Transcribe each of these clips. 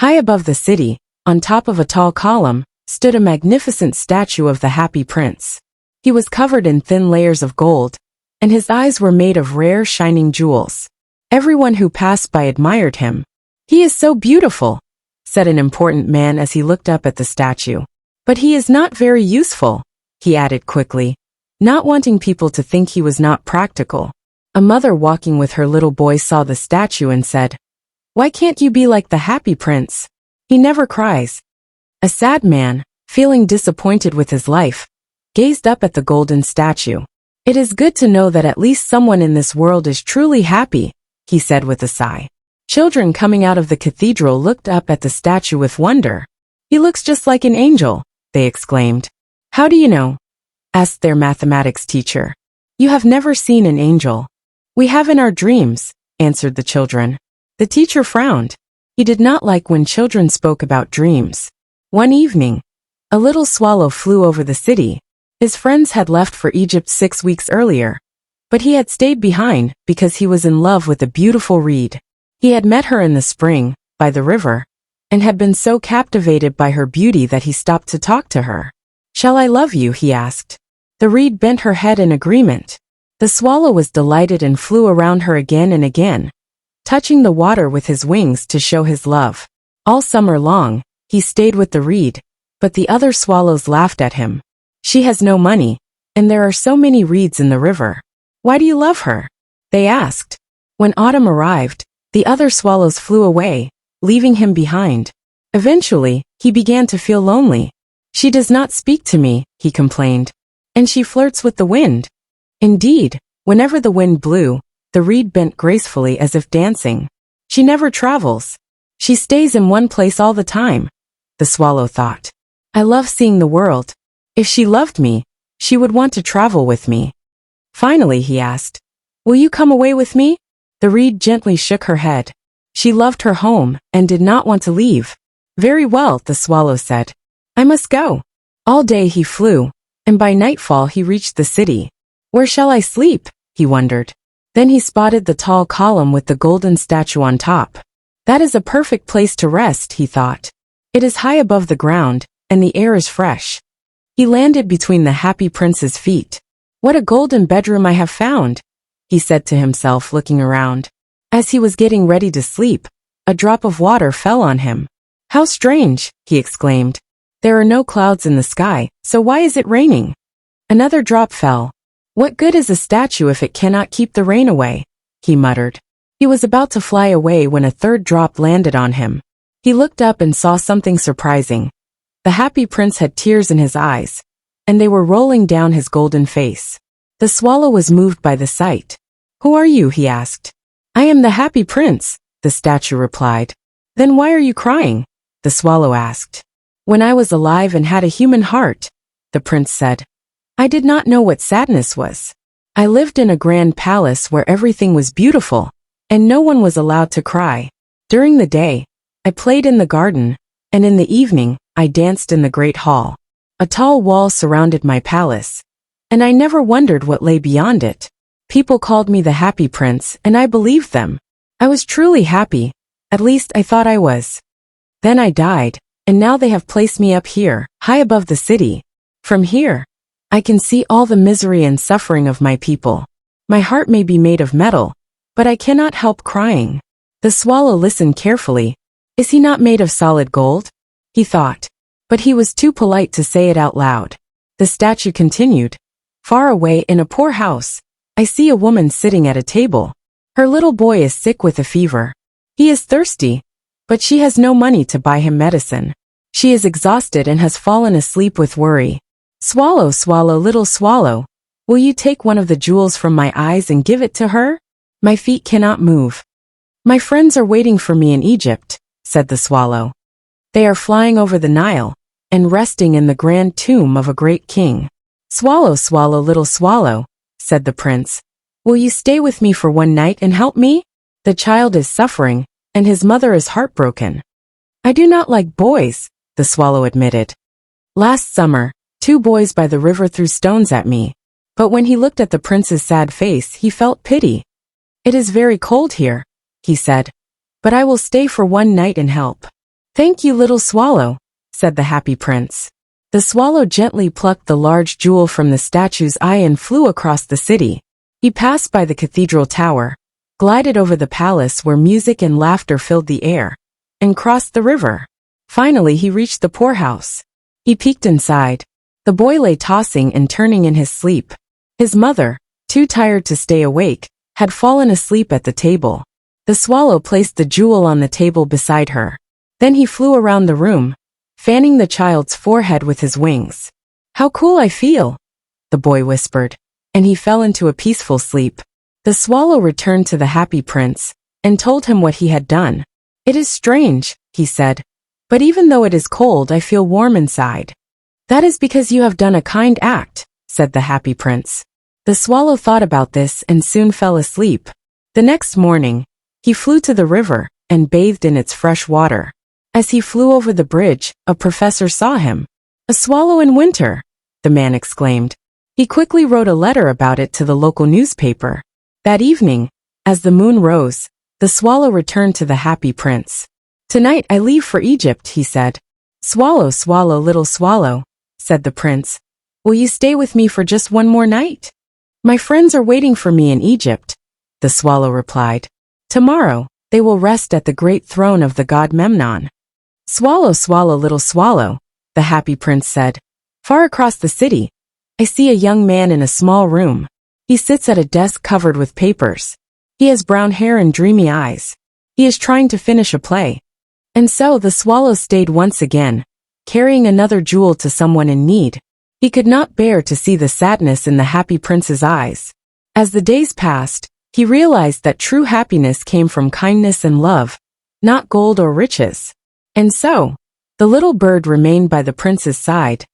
High above the city, on top of a tall column, stood a magnificent statue of the Happy Prince. He was covered in thin layers of gold, and his eyes were made of rare shining jewels. Everyone who passed by admired him. "He is so beautiful," said an important man as he looked up at the statue. "But he is not very useful," he added quickly, not wanting people to think he was not practical. A mother walking with her little boy saw the statue and said, "Why can't you be like the Happy Prince? He never cries." A sad man, feeling disappointed with his life, gazed up at the golden statue. "It is good to know that at least someone in this world is truly happy," he said with a sigh. Children coming out of the cathedral looked up at the statue with wonder. "He looks just like an angel," they exclaimed. "How do you know?" asked their mathematics teacher. "You have never seen an angel." "We have in our dreams," answered the children. The teacher frowned. He did not like when children spoke about dreams. One evening, a little swallow flew over the city. His friends had left for Egypt 6 weeks earlier, but he had stayed behind because he was in love with a beautiful reed. He had met her in the spring, by the river, and had been so captivated by her beauty that he stopped to talk to her. "Shall I love you?" he asked. The reed bent her head in agreement. The swallow was delighted and flew around her again and again, touching the water with his wings to show his love. All summer long, he stayed with the reed, but the other swallows laughed at him. "She has no money, and there are so many reeds in the river. Why do you love her?" they asked. When autumn arrived, the other swallows flew away, leaving him behind. Eventually, he began to feel lonely. "She does not speak to me," he complained, "and she flirts with the wind." Indeed, whenever the wind blew, the reed bent gracefully as if dancing. "She never travels. She stays in one place all the time," the swallow thought. "I love seeing the world. If she loved me, she would want to travel with me." Finally, he asked, "Will you come away with me?" The reed gently shook her head. She loved her home and did not want to leave. "Very well," the swallow said. "I must go." All day he flew, and by nightfall he reached the city. "Where shall I sleep?" he wondered. Then he spotted the tall column with the golden statue on top. "That is a perfect place to rest," he thought. "It is high above the ground, and the air is fresh." He landed between the Happy Prince's feet. "What a golden bedroom I have found," he said to himself, looking around. As he was getting ready to sleep, a drop of water fell on him. "How strange," he exclaimed. "There are no clouds in the sky, so why is it raining?" Another drop fell. "What good is a statue if it cannot keep the rain away?" he muttered. He was about to fly away when a third drop landed on him. He looked up and saw something surprising. The Happy Prince had tears in his eyes, and they were rolling down his golden face. The swallow was moved by the sight. "Who are you?" he asked. "I am the Happy Prince," the statue replied. "Then why are you crying?" the swallow asked. "When I was alive and had a human heart," the prince said, "I did not know what sadness was. I lived in a grand palace where everything was beautiful, and no one was allowed to cry. During the day, I played in the garden, and in the evening, I danced in the great hall. A tall wall surrounded my palace, and I never wondered what lay beyond it. People called me the Happy Prince, and I believed them. I was truly happy, at least I thought I was. Then I died, and now they have placed me up here, high above the city. From here, I can see all the misery and suffering of my people. My heart may be made of metal, but I cannot help crying." The swallow listened carefully. "Is he not made of solid gold?" he thought. But he was too polite to say it out loud. The statue continued. "Far away in a poor house, I see a woman sitting at a table. Her little boy is sick with a fever. He is thirsty, but she has no money to buy him medicine. She is exhausted and has fallen asleep with worry. Swallow, swallow, little swallow, will you take one of the jewels from my eyes and give it to her? My feet cannot move." "My friends are waiting for me in Egypt," said the swallow. "They are flying over the Nile and resting in the grand tomb of a great king." "Swallow, swallow, little swallow," said the prince, "will you stay with me for one night and help me? The child is suffering, and his mother is heartbroken." "I do not like boys," the swallow admitted. "Last summer, 2 boys by the river threw stones at me, but when he looked at the prince's sad face, he felt pity. 'It is very cold here,' he said, 'but I will stay for one night and help.' "Thank you, little swallow," said the happy prince. The swallow gently plucked the large jewel from the statue's eye and flew across the city. He passed by the cathedral tower, glided over the palace where music and laughter filled the air, and crossed the river. Finally, he reached the poorhouse. He peeked inside. The boy lay tossing and turning in his sleep. His mother, too tired to stay awake, had fallen asleep at the table. The swallow placed the jewel on the table beside her. Then he flew around the room, fanning the child's forehead with his wings. "How cool I feel," the boy whispered, and he fell into a peaceful sleep. The swallow returned to the happy prince and told him what he had done. "It is strange," he said, "but even though it is cold, I feel warm inside." "That is because you have done a kind act," said the happy prince. The swallow thought about this and soon fell asleep. The next morning, he flew to the river and bathed in its fresh water. As he flew over the bridge, a professor saw him. "A swallow in winter," the man exclaimed. He quickly wrote a letter about it to the local newspaper. That evening, as the moon rose, the swallow returned to the happy prince. "Tonight I leave for Egypt," he said. "Swallow, swallow, little swallow," said the prince. "Will you stay with me for just one more night?" "My friends are waiting for me in Egypt," the swallow replied. "Tomorrow, they will rest at the great throne of the god Memnon." "Swallow, swallow, little swallow," the happy prince said. "Far across the city, I see a young man in a small room. He sits at a desk covered with papers. He has brown hair and dreamy eyes. He is trying to finish a play." And so the swallow stayed once again, carrying another jewel to someone in need. He could not bear to see the sadness in the happy prince's eyes. As the days passed, he realized that true happiness came from kindness and love, not gold or riches. And so, the little bird remained by the prince's side,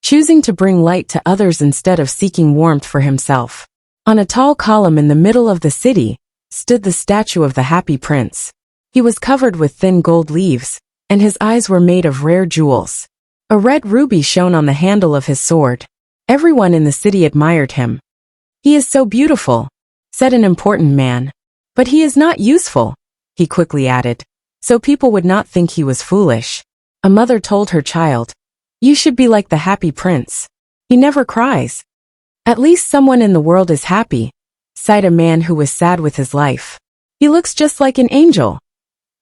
choosing to bring light to others instead of seeking warmth for himself. On a tall column in the middle of the city, stood the statue of the happy prince. He was covered with thin gold leaves, and his eyes were made of rare jewels. A red ruby shone on the handle of his sword. Everyone in the city admired him. "He is so beautiful," said an important man. "But he is not useful," he quickly added, so people would not think he was foolish. A mother told her child, "You should be like the happy prince. He never cries." "At least someone in the world is happy," sighed a man who was sad with his life. "He looks just like an angel,"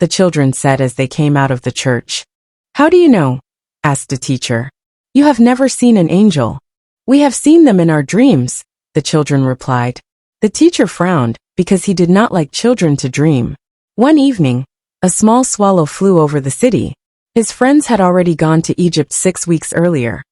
the children said as they came out of the church. "How do you know?" asked a teacher. "You have never seen an angel." "We have seen them in our dreams," the children replied. The teacher frowned because he did not like children to dream. One evening, a small swallow flew over the city. His friends had already gone to Egypt 6 weeks earlier.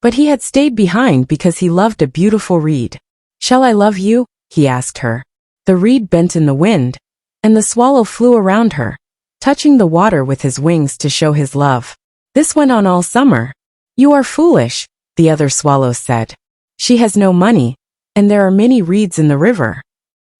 But he had stayed behind because he loved a beautiful reed. "Shall I love you?" he asked her. The reed bent in the wind, and the swallow flew around her, touching the water with his wings to show his love. This went on all summer. "You are foolish," the other swallows said. "She has no money, and there are many reeds in the river."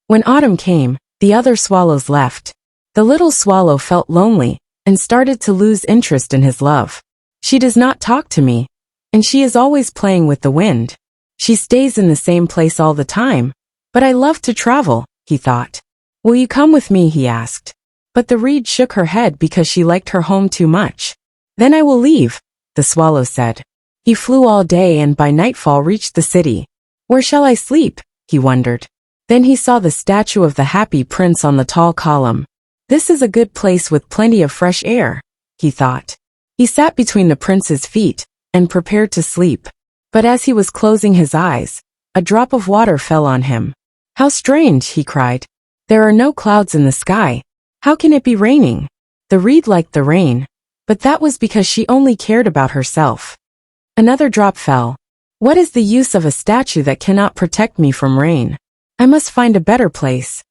When autumn came, the other swallows left. The little swallow felt lonely and started to lose interest in his love. "She does not talk to me, and she is always playing with the wind. She stays in the same place all the time, but I love to travel," he thought. "Will you come with me?" he asked. But the reed shook her head because she liked her home too much. "Then I will leave," the swallow said. He flew all day and by nightfall reached the city. "Where shall I sleep?" he wondered. Then he saw the statue of the happy prince on the tall column. "This is a good place with plenty of fresh air," he thought. He sat between the prince's feet and prepared to sleep. But as he was closing his eyes, a drop of water fell on him. "How strange," he cried. "There are no clouds in the sky. How can it be raining?" The reed liked the rain, but that was because she only cared about herself. Another drop fell. "What is the use of a statue that cannot protect me from rain? I must find a better place."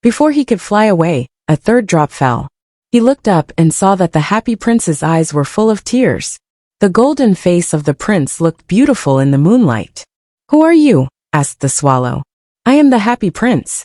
Before he could fly away, a third drop fell. He looked up and saw that the happy prince's eyes were full of tears. The golden face of the prince looked beautiful in the moonlight. "Who are you?" asked the swallow. "I am the happy prince."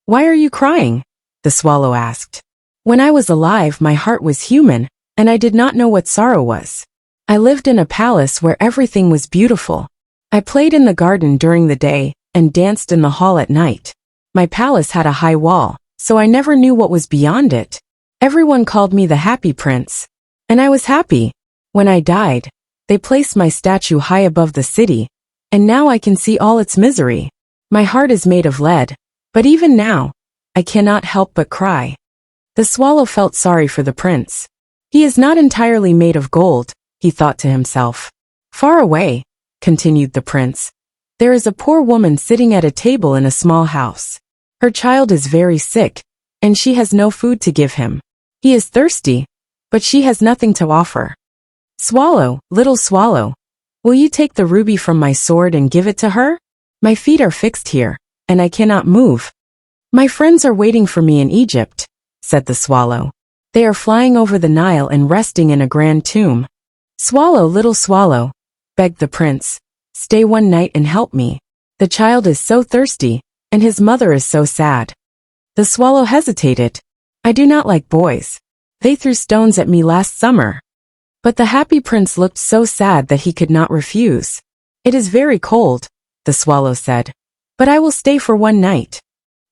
"Why are you crying?" the swallow asked. "When I was alive, my heart was human, and I did not know what sorrow was. I lived in a palace where everything was beautiful. I played in the garden during the day and danced in the hall at night. My palace had a high wall, so I never knew what was beyond it. Everyone called me the happy prince. and I was happy. When I died, they placed my statue high above the city, and now I can see all its misery. My heart is made of lead, but even now, I cannot help but cry." The swallow felt sorry for the prince. He is not entirely made of gold, he thought to himself. Far away, continued the prince, there is a poor woman sitting at a table in a small house. Her child is very sick, and she has no food to give him. He is thirsty, but she has nothing to offer. Swallow, little swallow, will you take the ruby from my sword and give it to her? My feet are fixed here, and I cannot move. My friends are waiting for me in Egypt, said the swallow. They are flying over the Nile and resting in a grand tomb. Swallow, little swallow, begged the prince, stay one night and help me. The child is so thirsty, and his mother is so sad. The swallow hesitated. I do not like boys. They threw stones at me last summer. But the happy prince looked so sad that he could not refuse. It is very cold, the swallow said, but I will stay for one night.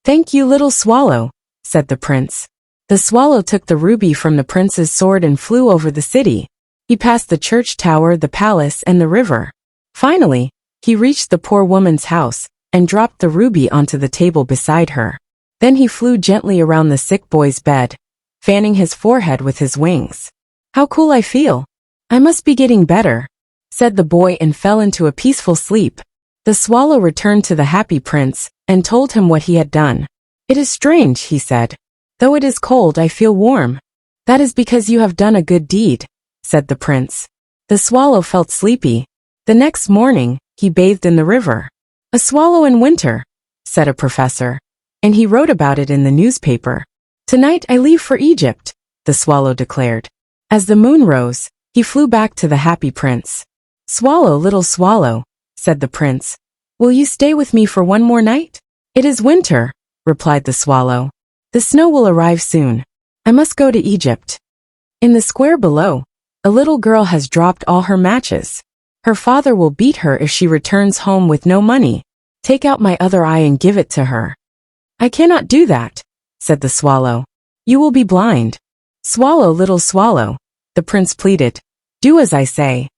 Thank you, little swallow, said the prince. The swallow took the ruby from the prince's sword and flew over the city. He passed the church tower, the palace, and the river. Finally, he reached the poor woman's house and dropped the ruby onto the table beside her. Then he flew gently around the sick boy's bed, fanning his forehead with his wings. How cool I feel. I must be getting better, said the boy and fell into a peaceful sleep. The swallow returned to the happy prince and told him what he had done. It is strange, he said. Though it is cold, I feel warm. That is because you have done a good deed, said the prince. The swallow felt sleepy. The next morning, he bathed in the river. A swallow in winter, said a professor, and he wrote about it in the newspaper. Tonight I leave for Egypt, the swallow declared. As the moon rose, he flew back to the happy prince. Swallow, little swallow, said the prince, will you stay with me for one more night? It is winter, replied the swallow. The snow will arrive soon. I must go to Egypt. In the square below, a little girl has dropped all her matches. Her father will beat her if she returns home with no money. Take out my other eye and give it to her. I cannot do that, said the swallow. You will be blind. Swallow, little swallow, the prince pleaded. Do as I say.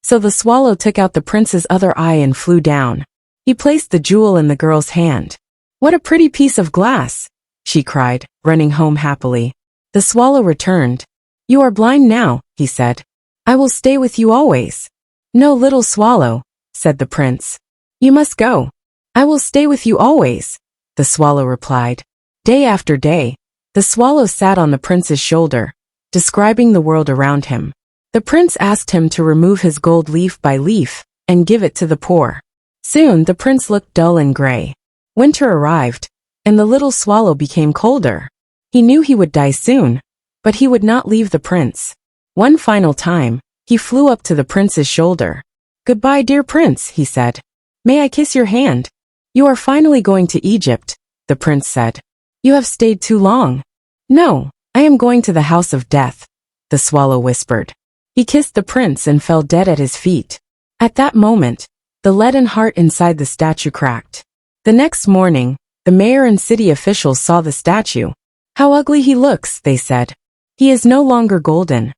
So the swallow took out the prince's other eye and flew down. He placed the jewel in the girl's hand. What a pretty piece of glass, she cried, running home happily. The swallow returned. You are blind now, he said. I will stay with you always. No, little swallow, said the prince. You must go. I will stay with you always, the swallow replied. Day after day, the swallow sat on the prince's shoulder, describing the world around him. The prince asked him to remove his gold leaf by leaf and give it to the poor. Soon the prince looked dull and gray. Winter arrived, and the little swallow became colder. He knew he would die soon, but he would not leave the prince. One final time, he flew up to the prince's shoulder. Goodbye, dear prince, he said. May I kiss your hand? You are finally going to Egypt, the prince said. You have stayed too long. No, I am going to the house of death, the swallow whispered. He kissed the prince and fell dead at his feet. At that moment, the leaden heart inside the statue cracked. The next morning, the mayor and city officials saw the statue. How ugly he looks, they said. He is no longer golden.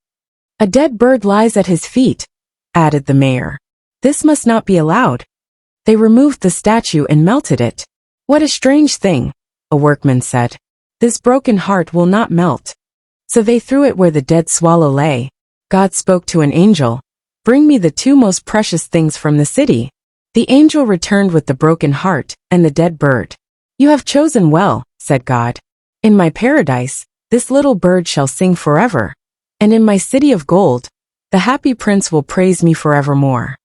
A dead bird lies at his feet, added the mayor. This must not be allowed. They removed the statue and melted it. What a strange thing, a workman said. This broken heart will not melt. So they threw it where the dead swallow lay. God spoke to an angel. Bring me the two most precious things from the city. The angel returned with the broken heart and the dead bird. You have chosen well, said God. In my paradise, this little bird shall sing forever. And in my city of gold, the happy prince will praise me forevermore.